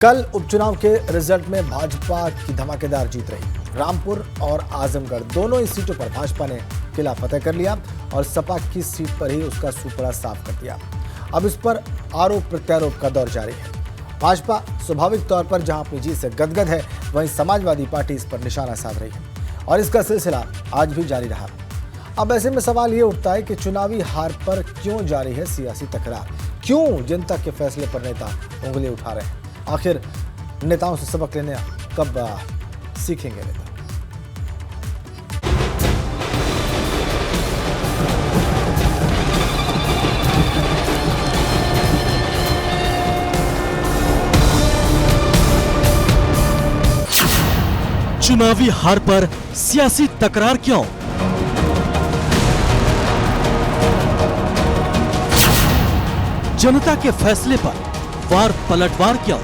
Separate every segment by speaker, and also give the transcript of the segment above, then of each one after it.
Speaker 1: कल उपचुनाव के रिजल्ट में भाजपा की धमाकेदार जीत रही। रामपुर और आजमगढ़ दोनों ही सीटों पर भाजपा ने किला फतेह कर लिया और सपा की सीट पर ही उसका सुपड़ा साफ कर दिया। अब इस पर आरोप प्रत्यारोप का दौर जारी है। भाजपा स्वाभाविक तौर पर जहां अपनी जीत से गदगद है, वहीं समाजवादी पार्टी इस पर निशाना साध रही है और इसका सिलसिला आज भी जारी रहा। अब ऐसे में सवाल ये उठता है कि चुनावी हार पर क्यों जारी है सियासी तकरार, क्यों जनता के फैसले पर नेता उंगली उठा रहे हैं। आखिर नेताओं से सबक लेने कब सीखेंगे नेता।
Speaker 2: चुनावी हार पर सियासी तकरार क्यों? जनता के फैसले पर वार पलटवार क्यों?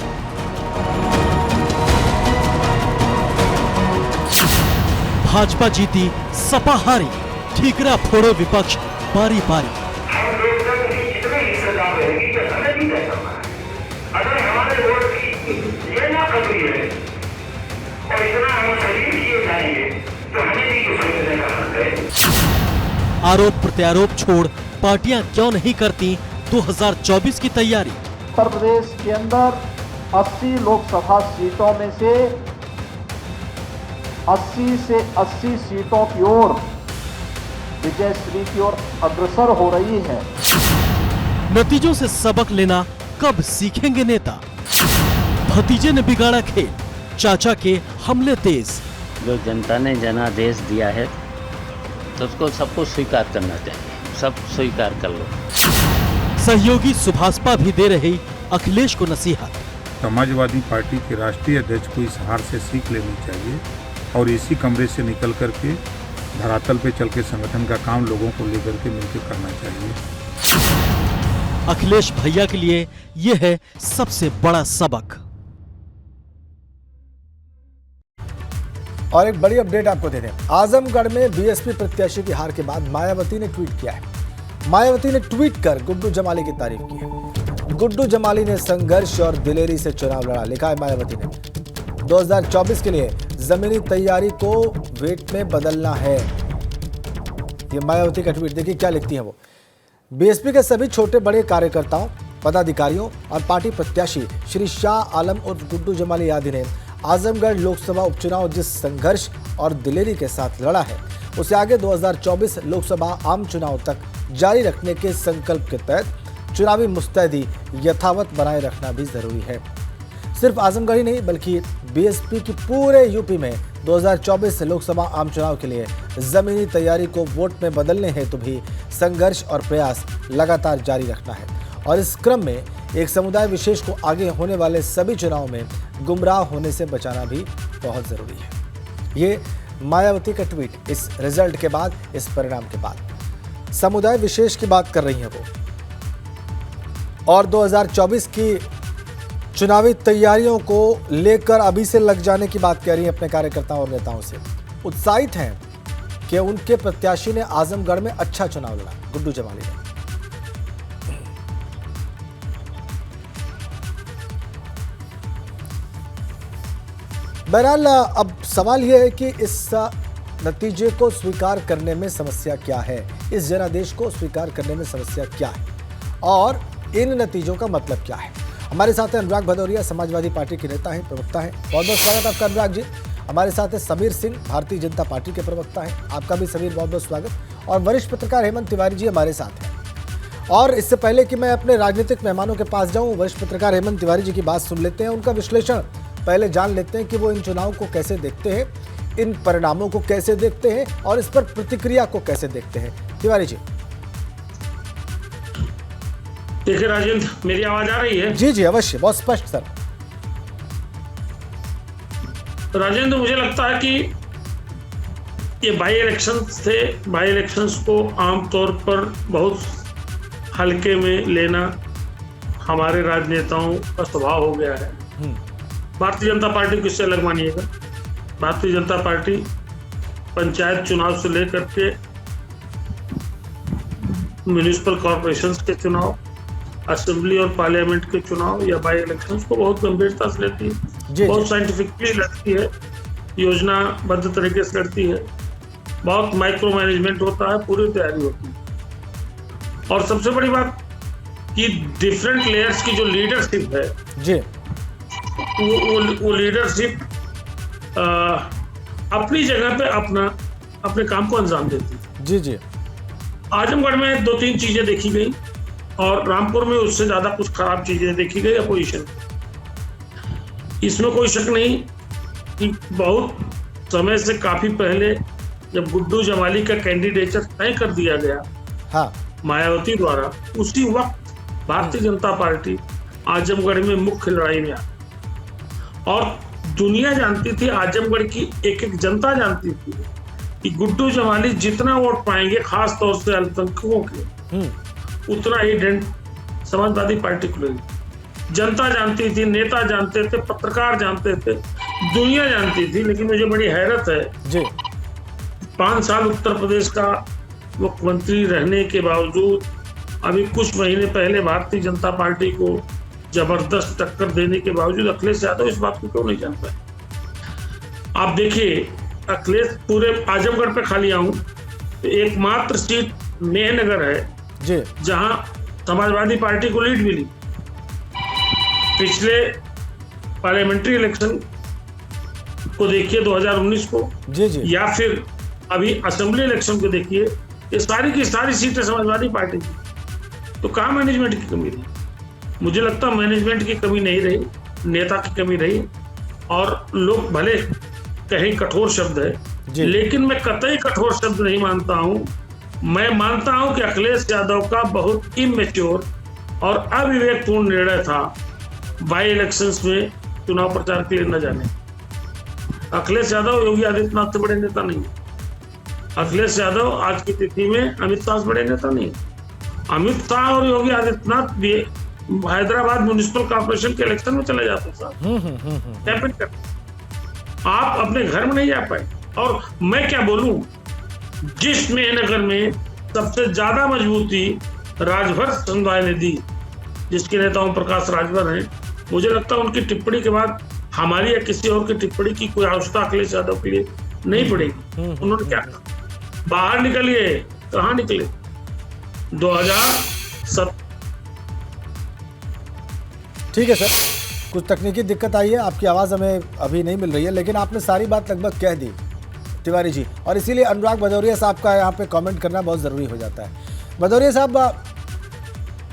Speaker 2: भाजपा जीती, सपा हारी, ठीकरा फोड़े विपक्ष बारी बारी।
Speaker 3: हम लोकतंत्र की कितने ही सरकार रहेगी तो हमें भी तय करना है। अगर हमारे वोट की ये ना कमी है और इतना हम शरीर किए जाएंगे तो हमें भी कुछ निर्णय करना है।
Speaker 2: आरोप प्रत्यारोप छोड़ पार्टियां क्यों नहीं करती 2024 की तैयारी?
Speaker 4: उत्तर प्रदेश के अंदर 80 लोकसभा सीटों में से 80 से 80 सीटों की ओर विजयश्री की ओर अग्रसर हो रही है।
Speaker 2: नतीजों से सबक लेना कब सीखेंगे नेता? भतीजे ने बिगाड़ा खेल, चाचा के हमले तेज।
Speaker 5: जो जनता ने जनादेश दिया है तो उसको सबको स्वीकार करना चाहिए, सब स्वीकार कर लो।
Speaker 2: सहयोगी सुभाषपा भी दे रही अखिलेश को नसीहत।
Speaker 6: समाजवादी पार्टी के राष्ट्रीय अध्यक्ष को इस हार से सीख लेनी चाहिए और इसी कमरे से निकल करके धरातल पे चल के संगठन का काम लोगों को लेकर के मिलकर करना चाहिए।
Speaker 2: अखिलेश भैया के लिए यह है सबसे बड़ा सबक।
Speaker 1: और एक बड़ी अपडेट आपको दे दें। आजमगढ़ में बीएसपी प्रत्याशी की हार के बाद मायावती ने ट्वीट किया है। मायावती ने ट्वीट कर गुड्डू जमाली की तारीफ की है। गुड्डू जमाली ने संघर्ष और दिलेरी से चुनाव लड़ा। लिखा है मायावती ने 2024 के लिए जमीनी तैयारी को वेट में बदलना है। ये मायावती का ट्वीट देखिए क्या लिखती है वो। बीएसपी के सभी छोटे बड़े कार्यकर्ताओं, पदाधिकारियों और पार्टी प्रत्याशी श्री शाह आलम उर्फ गुड्डू जमाली आदि ने आजमगढ़ लोकसभा उपचुनाव जिस संघर्ष और दिलेरी के साथ लड़ा है, उसे आगे 2024 लोकसभा आम चुनाव तक जारी रखने के संकल्प के तहत चुनावी मुस्तैदी यथावत बनाए रखना भी जरूरी है। सिर्फ आजमगढ़ ही नहीं बल्कि बीएसपी की पूरे यूपी में 2024 लोकसभा आम चुनाव के लिए जमीनी तैयारी को वोट में बदलने हेतु भी संघर्ष और प्रयास लगातार जारी रखना है और इस क्रम में एक समुदाय विशेष को आगे होने वाले सभी चुनाव में गुमराह होने से बचाना भी बहुत जरूरी है। ये मायावती का ट्वीट इस रिजल्ट के बाद, इस परिणाम के बाद समुदाय विशेष की बात कर रही है वो और 2024 की चुनावी तैयारियों को लेकर अभी से लग जाने की बात कह रही है अपने कार्यकर्ताओं और नेताओं से। उत्साहित हैं कि उनके प्रत्याशी ने आजमगढ़ में अच्छा चुनाव लड़ा, गुड्डू जमाली ने। बहरहाल अब सवाल यह है कि इस नतीजे को स्वीकार करने में समस्या क्या है, इस जनादेश को स्वीकार करने में समस्या क्या है और इन नतीजों का मतलब क्या है। हमारे साथ हैं अनुराग भदौरिया, समाजवादी पार्टी के नेता हैं, प्रवक्ता हैं। बहुत बहुत स्वागत आपका अनुराग जी। हमारे साथ है समीर सिंह, भारतीय जनता पार्टी के प्रवक्ता हैं। आपका भी समीर बहुत बहुत स्वागत। और वरिष्ठ पत्रकार हेमंत तिवारी जी हमारे साथ हैं। और इससे पहले कि मैं अपने राजनीतिक मेहमानों के पास जाऊं, वरिष्ठ पत्रकार हेमंत तिवारी जी की बात सुन लेते हैं, उनका विश्लेषण पहले जान लेते हैं कि वो इन चुनाव को कैसे देखते हैं, इन परिणामों को कैसे देखते हैं और इस पर प्रतिक्रिया को कैसे देखते हैं। तिवारी जी।
Speaker 3: देखिए राजेंद्र, मेरी आवाज आ रही है?
Speaker 1: जी जी अवश्य, बहुत स्पष्ट सर।
Speaker 3: राजेंद्र, मुझे लगता है कि ये बाई इलेक्शंस थे। बाई इलेक्शंस को आमतौर पर बहुत हल्के में लेना हमारे राजनेताओं का स्वभाव हो गया है। भारतीय जनता पार्टी को इससे अलग मानिएगा। भारतीय जनता पार्टी पंचायत चुनाव से लेकर के म्युनिसिपल कॉरपोरेशंस के चुनाव असेंबली और पार्लियामेंट के चुनाव या बाई इलेक्शंस को बहुत गंभीरता से लेती
Speaker 1: जी,
Speaker 3: है, बहुत साइंटिफिकली लड़ती है, योजनाबद्ध तरीके से लड़ती है, बहुत माइक्रो मैनेजमेंट होता है, पूरी तैयारी होती है। और सबसे बड़ी बात कि डिफरेंट लेयर्स की जो लीडरशिप है
Speaker 1: जी,
Speaker 3: वो लीडरशिप अपनी जगह पे अपने काम को अंजाम देती है।
Speaker 1: जी, जी,
Speaker 3: आजमगढ़ में 2-3 चीजें देखी गई और रामपुर में उससे ज्यादा कुछ खराब चीजें देखी गई अपोजिशन। इसमें कोई शक नहीं कि बहुत समय से काफी पहले जब गुड्डू जमाली का कैंडिडेचर तय कर दिया गया
Speaker 1: हाँ,
Speaker 3: मायावती द्वारा, उसी वक्त भारतीय जनता पार्टी आजमगढ़ में मुख्य लड़ाई में आई और दुनिया जानती थी, आजमगढ़ की एक एक जनता जानती थी कि गुड्डू जमाली जितना वोट पाएंगे, खास तौर से अल्पसंख्यकों के, उतना ही डेंट समाजवादी पार्टी को लगेगी। जनता जानती थी, नेता जानते थे, पत्रकार जानते थे, दुनिया जानती थी। लेकिन मुझे बड़ी हैरत है
Speaker 1: जी,
Speaker 3: 5 साल उत्तर प्रदेश का मुख्यमंत्री रहने के बावजूद अभी कुछ महीने पहले भारतीय जनता पार्टी को जबरदस्त टक्कर देने के बावजूद अखिलेश यादव इस बात को क्यों नहीं जानता है। आप देखिए, अखिलेश पूरे आजमगढ़ पे खाली आऊं तो एकमात्र सीट मेहनगर है
Speaker 1: जी,
Speaker 3: जहां समाजवादी पार्टी को लीड मिली। पिछले पार्लियामेंट्री इलेक्शन को देखिए 2019 को,
Speaker 1: जी, जी,
Speaker 3: या फिर अभी असेंबली इलेक्शन को देखिए, ये सारी की सारी सीटें समाजवादी पार्टी की। तो कहाँ मैनेजमेंट की कमी रही? मुझे लगता है मैनेजमेंट की कमी नहीं रही, नेता की कमी रही। और लोग भले कहीं कठोर शब्द है, लेकिन मैं कतई कठोर शब्द नहीं मानता हूं। मैं मानता हूं कि अखिलेश यादव का बहुत इमेच्योर और अविवेकपूर्ण निर्णय था बाई इलेक्शंस में चुनाव प्रचार के लिए न जाने। अखिलेश यादव योगी आदित्यनाथ से बड़े नेता नहीं। अखिलेश यादव आज की तिथि में अमित शाह से बड़े नेता नहीं। अमित शाह और योगी आदित्यनाथ भी हैदराबाद म्युनिसिपल कॉर्पोरेशन के इलेक्शन में चले जाते कैंपेन करते, आप अपने घर में नहीं जा पाए। और मैं क्या बोलूं, जिस मेहनगर में सबसे ज्यादा मजबूती राजभर समुदाय ने दी, जिसके नेता ओम प्रकाश राजभर हैं, मुझे लगता है उनकी टिप्पणी के बाद हमारी या किसी और की टिप्पणी की कोई आवश्यकता अखिलेश यादव के लिए नहीं पड़ेगी। उन्होंने क्या कहा, बाहर निकलिए, कहाँ निकले? 2007।
Speaker 1: ठीक है सर, कुछ तकनीकी दिक्कत आई है, आपकी आवाज़ हमें अभी नहीं मिल रही है, लेकिन आपने सारी बात लगभग कह दी तिवारी जी, और इसीलिए अनुराग भदौरिया साहब का यहाँ पे कमेंट करना बहुत ज़रूरी हो जाता है। भदौरिया साहब,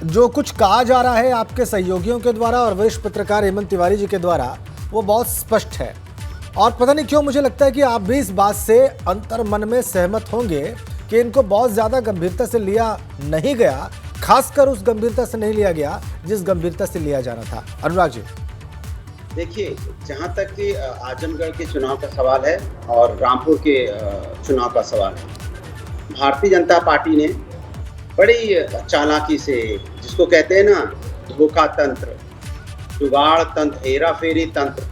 Speaker 1: जो कुछ कहा जा रहा है आपके सहयोगियों के द्वारा और वरिष्ठ पत्रकार हेमंत तिवारी जी के द्वारा, वो बहुत स्पष्ट है, और पता नहीं क्यों मुझे लगता है कि आप भी इस बात से अंतर मन में सहमत होंगे कि इनको बहुत ज़्यादा गंभीरता से लिया नहीं गया, खासकर उस गंभीरता से नहीं लिया गया जिस गंभीरता से लिया जाना था। अनुराग जी,
Speaker 7: देखिए, जहाँ तक कि आजमगढ़ के चुनाव का सवाल है और रामपुर के चुनाव का सवाल है, भारतीय जनता पार्टी ने बड़ी चालाकी से, जिसको कहते हैं ना धोखा तंत्र, जुगाड़ तंत्र, हेरा फेरी तंत्र,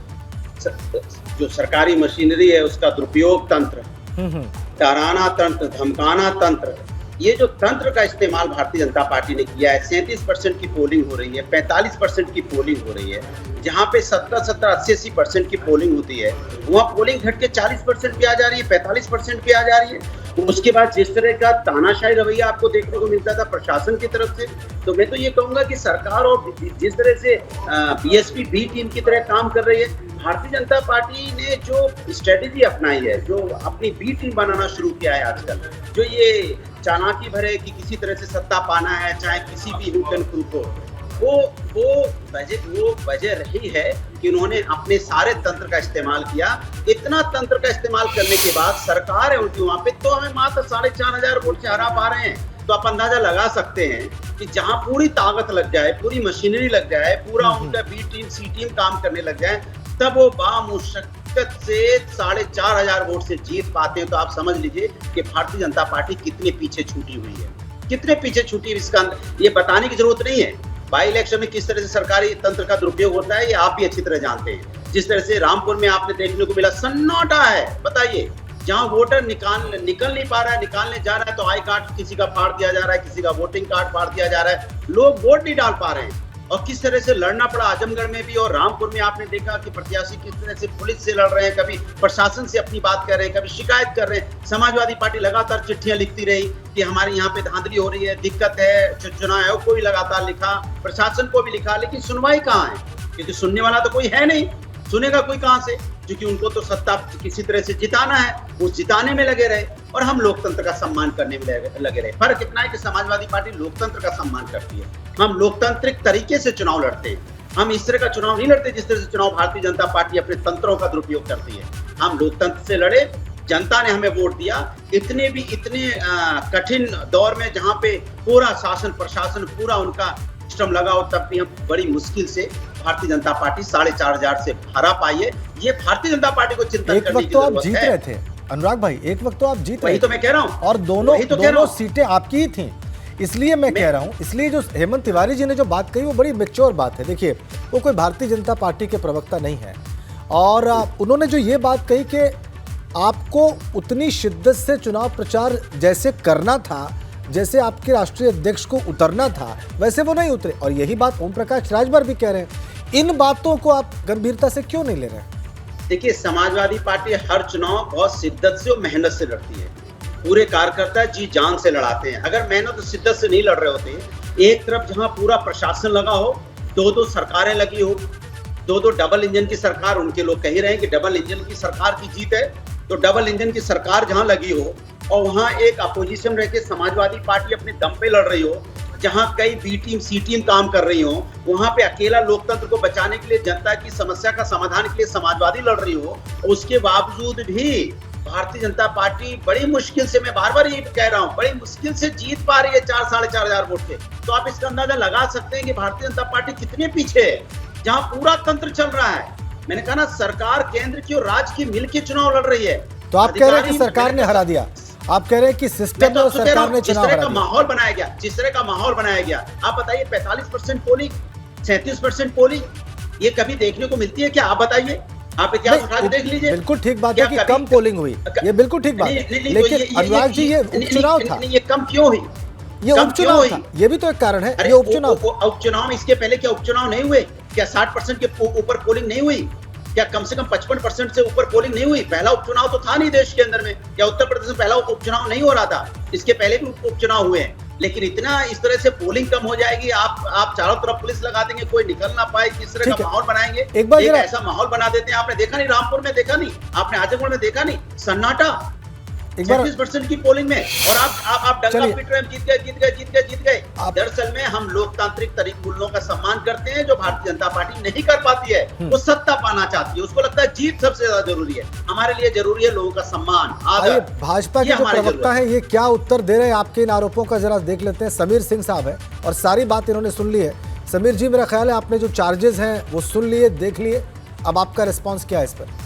Speaker 7: जो सरकारी मशीनरी है उसका दुरुपयोग तंत्र, डराना तंत्र, धमकाना तंत्र, ये जो तंत्र का इस्तेमाल भारतीय जनता पार्टी ने किया है। 37% की पोलिंग हो रही है, 45% की पोलिंग हो रही है। जहाँ पे 70, 80% की पोलिंग होती है, वहाँ पोलिंग घट के 40% पे आ जा रही है, 45% पे आ जा रही है। उसके बाद जिस तरह का तानाशाही रवैया आपको देखने को मिलता था प्रशासन की तरफ से, तो मैं तो ये कहूँगा कि सरकार और जिस तरह से बीएसपी बी टीम की तरह काम कर रही है, भारतीय जनता पार्टी ने जो स्ट्रेटेजी अपनाई है, जो अपनी बी टीम बनाना शुरू किया है आजकल, जो ये चालाकी भरे कि किसी तरह से सत्ता पाना है, चाहे किसी भी हुक एंड क्रूक हो, वो वजह रही है कि उन्होंने अपने सारे तंत्र का इस्तेमाल किया। इतना तंत्र का इस्तेमाल करने के बाद सरकार है उनकी वहां पे, तो हमें मात्र 4,500 वोट से हरा पा रहे हैं। तो आप अंदाजा लगा सकते हैं कि जहां पूरी ताकत लग जाए, पूरी मशीनरी लग जाए, पूरा उनका बी टीम सी टीम काम करने लग जाए, तब वो बामुशक्कत से 4,500 वोट से जीत पाते हैं। तो आप समझ लीजिए कि भारतीय जनता पार्टी कितने पीछे छूटी हुई है, कितने पीछे छूटी है। इसका ये बताने की जरूरत नहीं है। बाई इलेक्शन में किस तरह से सरकारी तंत्र का दुरुपयोग होता है, ये आप भी अच्छी तरह जानते हैं। जिस तरह से रामपुर में आपने देखने को मिला, सन्नाटा है। बताइए, जहां वोटर निकल नहीं पा रहा है, निकालने जा रहा है तो आई कार्ड किसी का फाड़ दिया जा रहा है, किसी का वोटिंग कार्ड फाड़ दिया जा रहा है, लोग वोट नहीं डाल पा रहे हैं। और किस तरह से लड़ना पड़ा आजमगढ़ में भी और रामपुर में, आपने देखा कि प्रत्याशी किस तरह से पुलिस से लड़ रहे हैं, कभी प्रशासन से अपनी बात कर रहे हैं, कभी शिकायत कर रहे हैं। समाजवादी पार्टी लगातार चिट्ठियां लिखती रही कि हमारे यहाँ पे धांधली हो रही है, दिक्कत है, चुनाव आयोग को भी लगातार लिखा, प्रशासन को भी लिखा, लेकिन सुनवाई कहाँ है? क्योंकि सुनने वाला तो कोई है नहीं, सुनेगा कोई कहाँ से? क्योंकि उनको तो सत्ता किसी तरह से जिताना है, वो जिताने में लगे रहे और हम लोकतंत्र का सम्मान करने में लगे रहे। फर्क इतना है कि समाजवादी पार्टी लोकतंत्र का सम्मान करती है, हम लोकतांत्रिक तरीके से चुनाव लड़ते हैं, हम इस तरह का चुनाव नहीं लड़ते जिस तरह से चुनाव भारतीय जनता पार्टी अपने तंत्रों का दुरुपयोग करती है। हम लोकतंत्र से लड़े, जनता ने हमें वोट दिया, इतने कठिन दौर में जहाँ पे पूरा शासन प्रशासन पूरा उनका सिस्टम लगा हो, तब भी हम बड़ी मुश्किल से भारतीय जनता पार्टी 4,500 से हरा पाई है। ये भारतीय जनता पार्टी को चिंतन करने की जरूरत है।
Speaker 1: एक वक्त तो आप जीत रहे थे अनुराग भाई, एक वक्त तो आप जीत रहे थे,
Speaker 7: वही तो मैं कह रहा हूँ,
Speaker 1: और दोनों सीटें आपकी ही थी। इसलिए मैं कह रहा हूँ, इसलिए जो हेमंत तिवारी जी ने जो बात कही वो बड़ी मैच्योर बात है। देखिए, वो कोई भारतीय जनता पार्टी के प्रवक्ता नहीं है, और उन्होंने जो ये बात कही कि आपको उतनी शिद्दत से चुनाव प्रचार जैसे करना था, जैसे आपके राष्ट्रीय अध्यक्ष को उतरना था, वैसे वो नहीं उतरे। और यही बात ओम प्रकाश राजभर भी कह रहे हैं। इन बातों को आप गंभीरता से क्यों नहीं ले रहे?
Speaker 7: देखिए, समाजवादी पार्टी हर चुनाव बहुत शिद्दत से और मेहनत से लड़ती है, पूरे कार्यकर्ता जी जान से लड़ाते हैं। अगर मेहनत और शिद्दत से नहीं लड़ रहे होते, एक तरफ जहां पूरा प्रशासन लगा हो, दो सरकारें लगी हो, दो डबल इंजन की सरकार, उनके लोग कह रहे हैं कि डबल इंजन की सरकार की जीत है, तो डबल इंजन की सरकार जहां लगी हो और वहां एक अपोजिशन रह के समाजवादी पार्टी अपने दम पे लड़ रही हो, जहां कई बी टीम सी टीम काम कर रही हो, वहां पे अकेला लोकतंत्र को बचाने के लिए, जनता की समस्या का समाधान के लिए समाजवादी लड़ रही हो, उसके बावजूद भी भारतीय जनता पार्टी बड़ी मुश्किल से, मैं बार बार ये कह रहा हूं, बड़ी मुश्किल से जीत पा रही है 4,500 वोट से। तो आप इसका अंदाजा लगा सकते हैं कि भारतीय जनता पार्टी कितने पीछे है, जहां पूरा तंत्र चल रहा है। मैंने कहा ना, सरकार केंद्र की और राज्य की मिलकर चुनाव लड़ रही है।
Speaker 1: तो आप कह रहे हैं कि सरकार ने हरा दिया, आप कह रहे हैं कि सिस्टम और सरकार ने चुनाव हरा दिया।
Speaker 7: माहौल बनाया गया, जिस तरह का माहौल बनाया गया, आप बताइए 45% पोलिंग, 37% पोलिंग, ये कभी देखने को मिलती है क्या? आप बताइए, आप इतिहास उठा के देख लीजिए।
Speaker 1: बिल्कुल ठीक बात है कि कम पोलिंग हुई, ये बिल्कुल ठीक बात है, लेकिन अनुराग जी, ये उपचुनाव था।
Speaker 7: ये कम क्यों हुई?
Speaker 1: ये उपचुनाव था, ये भी तो एक कारण है। ये
Speaker 7: उपचुनाव में इसके पहले क्या उपचुनाव नहीं हुए? क्या 60% के ऊपर पोलिंग नहीं हुई? क्या कम से कम 55% से ऊपर पोलिंग नहीं हुई? पहला उपचुनाव तो था नहीं देश के अंदर में। क्या उत्तर प्रदेश में पहला उपचुनाव नहीं हो रहा था? इसके पहले भी उपचुनाव हुए हैं, लेकिन इतना इस तरह से पोलिंग कम हो जाएगी, आप चारों तरफ पुलिस लगा देंगे, कोई निकल ना पाए, किस तरह का माहौल बनाएंगे? एक ऐसा माहौल बना देते हैं। आपने देखा नहीं, रामपुर में देखा नहीं, आपने आजमगढ़ में देखा नहीं, सन्नाटा 36% की पोलिंग में, और आप डंका पीट रहे हैं, जीत गए। दरअसल में हम लोकतांत्रिक मूल्यों का सम्मान करते हैं, जो भारतीय जनता पार्टी नहीं कर पाती है। वो सत्ता पाना चाहती है, उसको लगता है जीत सबसे ज्यादा जरूरी है। हमारे लिए जरूरी है लोगों का सम्मान, आदर।
Speaker 1: भाजपा के जो प्रवक्ता है, ये क्या उत्तर दे रहे हैं आपके इन आरोपों का, जरा देख लेते हैं। समीर सिंह साहब है और सारी बात इन्होंने सुन ली है। समीर जी, मेरा ख्याल है आपने जो चार्जेस हैं वो सुन लिए, देख लिए, अब आपका रिस्पॉन्स क्या है इस पर?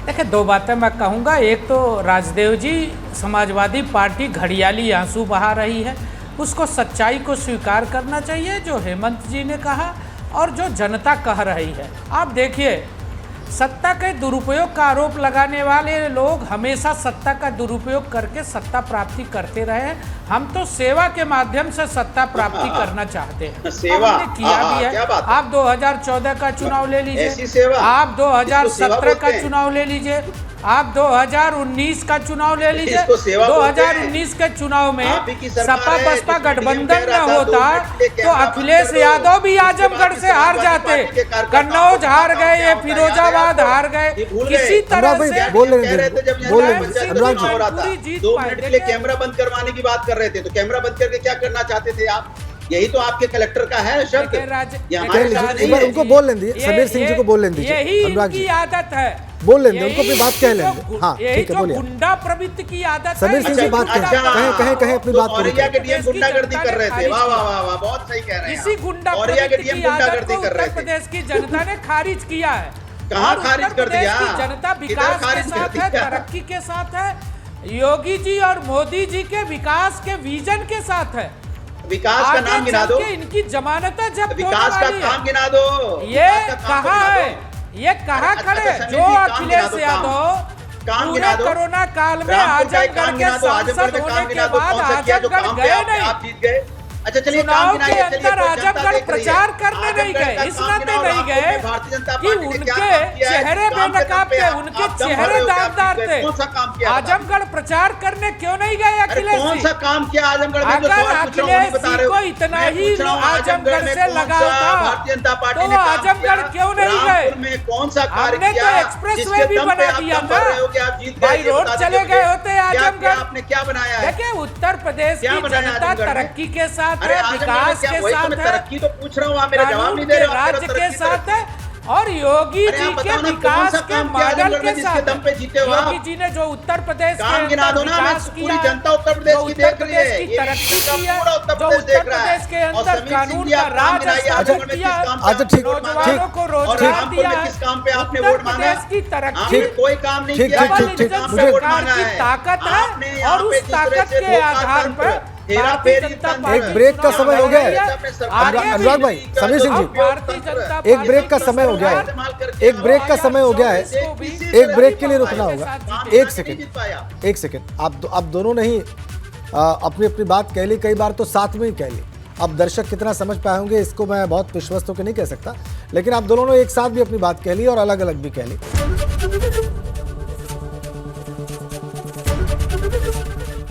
Speaker 8: देखिए, दो बातें मैं कहूँगा। एक तो राजदेव जी, समाजवादी पार्टी घड़ियाली आंसू बहा रही है, उसको सच्चाई को स्वीकार करना चाहिए, जो हेमंत जी ने कहा और जो जनता कह रही है। आप देखिए, सत्ता के दुरुपयोग का आरोप लगाने वाले लोग हमेशा सत्ता का दुरुपयोग करके सत्ता प्राप्ति करते रहे हैं। हम तो सेवा के माध्यम से सत्ता प्राप्ति करना चाहते हैं,
Speaker 7: सेवा
Speaker 8: हमने किया भी है। आप 2014 का चुनाव ले लीजिए, आप 2017 का चुनाव ले लीजिए, आप 2019 का चुनाव ले लीजिए। 2019 के चुनाव में सपा बसपा गठबंधन न होता तो अखिलेश यादव भी आजमगढ़ से हार जाते, कन्नौज हार गए, ये फिरोजाबाद हार गए। किसी तरह से
Speaker 1: बोल रहे थे,
Speaker 7: 2 मिनट के लिए कैमरा बंद करवाने की बात कर रहे थे, तो कैमरा बंद करके क्या करना चाहते थे आप? यही तो आपके कलेक्टर का है शब्द।
Speaker 1: उनको बोल लेंगे, समीर सिंह जी को बोल लेंगे,
Speaker 8: यही इनकी आदत है,
Speaker 1: बोल लेंगे, उनको अपनी बात कह लेंगे। हाँ, ठीक है, बोलिए।
Speaker 8: गुंडा प्रवृत्ति की आदत है।
Speaker 1: समीर सिंह जी बात कहें अपनी बात पूरी करें।
Speaker 7: के डीएम गुंडागर्दी कर रहे थे, वाह वाह वाह वाह, बहुत सही कह रहे हैं।
Speaker 8: इसी गुंडा प्रवृत्ति की आदत को उत्तर प्रदेश की जनता ने खारिज किया है।
Speaker 7: कहाँ खारिज कर दिया?
Speaker 8: जनता विकास के साथ है, तरक्की के साथ है, योगी जी और मोदी जी के विकास के विजन के साथ है।
Speaker 7: विकास का नाम गिना दो,
Speaker 8: इनकी जमानत जब्त
Speaker 7: विकास का काम गिना दो।
Speaker 8: ये कहा है, ये कहाँ खड़े जो अखिलेश यादव पूरे कोरोना काल में आजमगढ़ के सांसद होने के बाद आजमगढ़ गए नहीं,
Speaker 7: आप जीत गए। अच्छा चलिए,
Speaker 8: चुनाव के अंदर आजमगढ़ प्रचार करने नहीं गए, इस नाते नहीं गए कि उनके चेहरे बेनकाब थे, उनके चेहरे दागदार थे। आजमगढ़ प्रचार करने क्यों नहीं गए अखिलेश
Speaker 7: कौन
Speaker 8: जी?
Speaker 7: सा काम किया आजमगढ़ में?
Speaker 8: अगर अखिलेश जी को इतना ही आजमगढ़ से लगाव था
Speaker 7: भारतीय जनता पार्टी
Speaker 8: तो
Speaker 7: ने
Speaker 8: आजमगढ़ क्यों नहीं गए?
Speaker 7: में कौन सा कार्य
Speaker 8: हमने
Speaker 7: किया?
Speaker 8: तो एक्सप्रेस वे भी बना दिया था, बाई रोड चले गए होते आजमगढ़।
Speaker 7: आपने क्या बनाया है?
Speaker 8: देखिए उत्तर प्रदेश की जनता तरक्की के साथ है, विकास के साथ है,
Speaker 7: तरक्की तो पूछ रहा हूँ, आप मेरा जवाब नहीं दे रहे हो।
Speaker 8: राज्य के साथ है और योगी जी के विकास के मॉडल के साथ। योगी जी ने जो उत्तर प्रदेश के अंदर विकास किया,
Speaker 7: पूरी जनता उत्तर प्रदेश की
Speaker 8: उत्तर
Speaker 7: देख रही
Speaker 8: प्रदेश
Speaker 7: है,
Speaker 8: की तरक्की की है, जो उत्तर प्रदेश के अंदर कानून का राज स्थापित किया,
Speaker 1: अच्छा, ठीक,
Speaker 8: नौजवानों को रोजगार दिया,
Speaker 7: किस काम पे आपने
Speaker 8: उत्तर
Speaker 7: वोट मांगा?
Speaker 8: प्रदेश की तरक्की
Speaker 7: कोई काम नहीं
Speaker 1: ठीक,
Speaker 7: किया।
Speaker 1: ठीक,
Speaker 8: डबल
Speaker 1: ठीक, ठीक,
Speaker 8: इंजन
Speaker 1: मुझे-
Speaker 8: सरकार की ताकत है और उस ताकत के आधार पर भारतीय जनता पार्टी
Speaker 1: एक ब्रेक का समय हो गया है।
Speaker 8: आगे
Speaker 1: अनुराग भाई, समीर सिंह जी,
Speaker 8: भारतीय जनता
Speaker 1: एक ब्रेक का समय हो गया है, एक ब्रेक का समय हो गया है, एक ब्रेक के लिए रुकना होगा। एक सेकंड, आप दोनों ने ही अपनी अपनी बात कह ली, कई बार तो साथ में ही कह ली। अब दर्शक कितना समझ पाए होंगे इसको मैं बहुत विश्वस्त होकर नहीं कह सकता, लेकिन आप दोनों ने एक साथ भी अपनी बात कह ली और अलग अलग भी कह ली।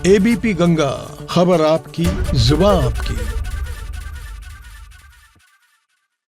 Speaker 9: एबीपी गंगा, खबर आपकी, जुबान आपकी।